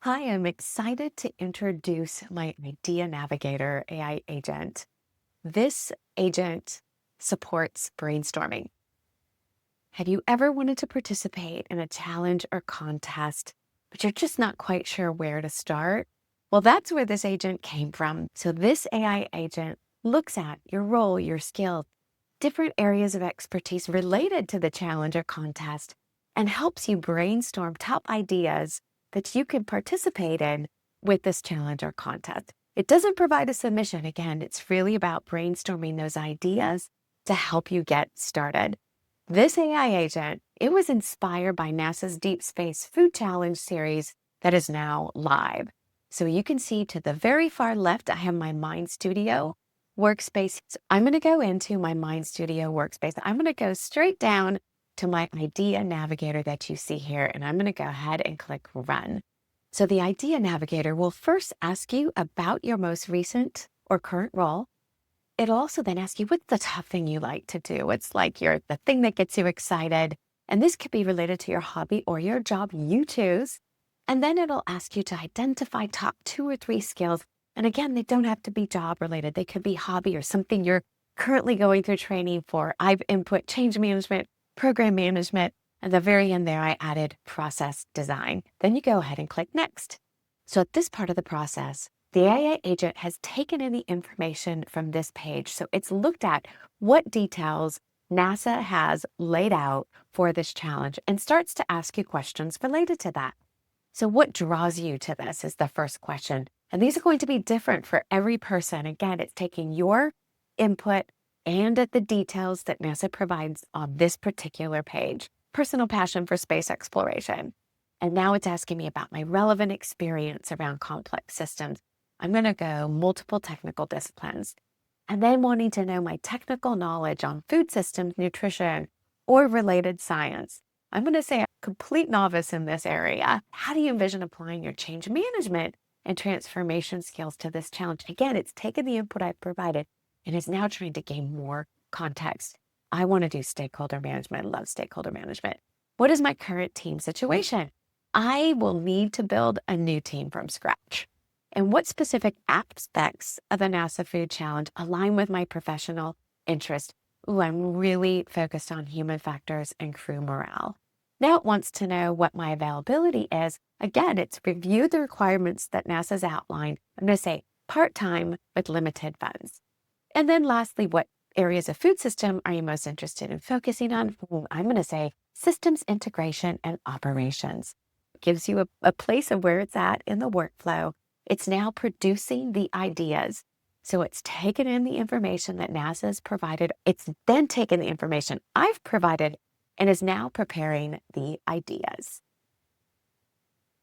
Hi, I'm excited to introduce my Idea Navigator AI agent. This agent supports brainstorming. Have you ever wanted to participate in a challenge or contest, but you're just not quite sure where to start? Well, that's where this agent came from. So, this AI agent looks at your role, your skills, different areas of expertise related to the challenge or contest, and helps you brainstorm top ideas that you can participate in with this challenge or contest. It doesn't provide a submission. Again, it's really about brainstorming those ideas to help you get started. This AI agent, it was inspired by NASA's Deep Space Food Challenge series that is now live. So you can see to the very far left, I have my Mind Studio workspace. So I'm going to go into my Mind Studio workspace. I'm going to go straight down to my Idea Navigator that you see here, and I'm going to go ahead and click Run. So the Idea Navigator will first ask you about your most recent or current role. It'll also then ask you, what's the top thing you like to do? It's like the thing that gets you excited. And this could be related to your hobby or your job, you choose. And then it'll ask you to identify top 2 or 3 skills. And again, they don't have to be job related. They could be hobby or something you're currently going through training for. I've input change management, program management. At the very end there, I added process design. Then you go ahead and click next. So at this part of the process, the AI agent has taken in the information from this page. So it's looked at what details NASA has laid out for this challenge and starts to ask you questions related to that. So what draws you to this is the first question. And these are going to be different for every person. Again, it's taking your input and at the details that NASA provides on this particular page. Personal passion for space exploration. And now it's asking me about my relevant experience around complex systems. I'm going to go multiple technical disciplines. And then wanting to know my technical knowledge on food systems, nutrition, or related science. I'm going to say a complete novice in this area. How do you envision applying your change management and transformation skills to this challenge? Again, it's taken the input I've provided and is now trying to gain more context. I want to do stakeholder management, love stakeholder management. What is my current team situation? I will need to build a new team from scratch. And what specific aspects of the NASA Food Challenge align with my professional interest? Ooh, I'm really focused on human factors and crew morale. Now it wants to know what my availability is. Again, it's reviewed the requirements that NASA's outlined. I'm going to say part-time with limited funds. And then lastly, what areas of food system are you most interested in focusing on? I'm going to say systems integration and operations. It gives you a place of where it's at in the workflow. It's now producing the ideas. So it's taken in the information that NASA has provided. It's then taken the information I've provided and is now preparing the ideas.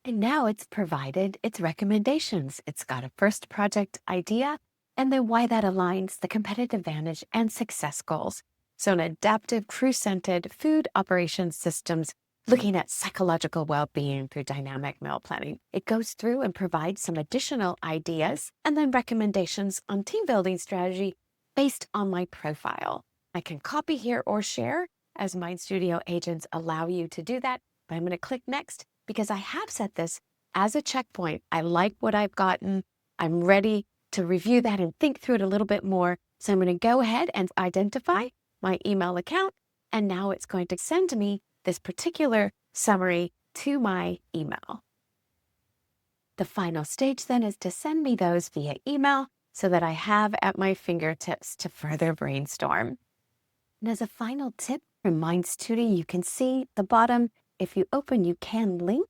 And now it's provided its recommendations. It's got a first project idea and then why that aligns the competitive advantage and success goals. So an adaptive crew-centered food operations systems looking at psychological well-being through dynamic meal planning. It goes through and provides some additional ideas and then recommendations on team building strategy based on my profile. I can copy here or share as Mind Studio agents allow you to do that. But I'm going to click next because I have set this as a checkpoint. I like what I've gotten. I'm ready to review that and think through it a little bit more. So I'm going to go ahead and identify my email account. And now it's going to send me this particular summary to my email. The final stage then is to send me those via email so that I have at my fingertips to further brainstorm. And as a final tip from Mind Studio, you can see the bottom, if you open, you can link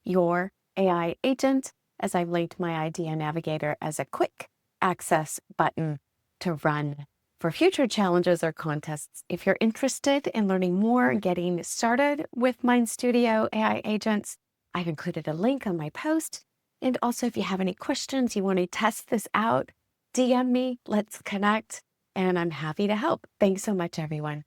your AI agent as I've linked my Idea Navigator as a quick access button to run for future challenges or contests. If you're interested in learning more and getting started with Mind Studio AI agents, I've included a link on my post. And also, if you have any questions, you want to test this out, DM me, let's connect, and I'm happy to help. Thanks so much, everyone.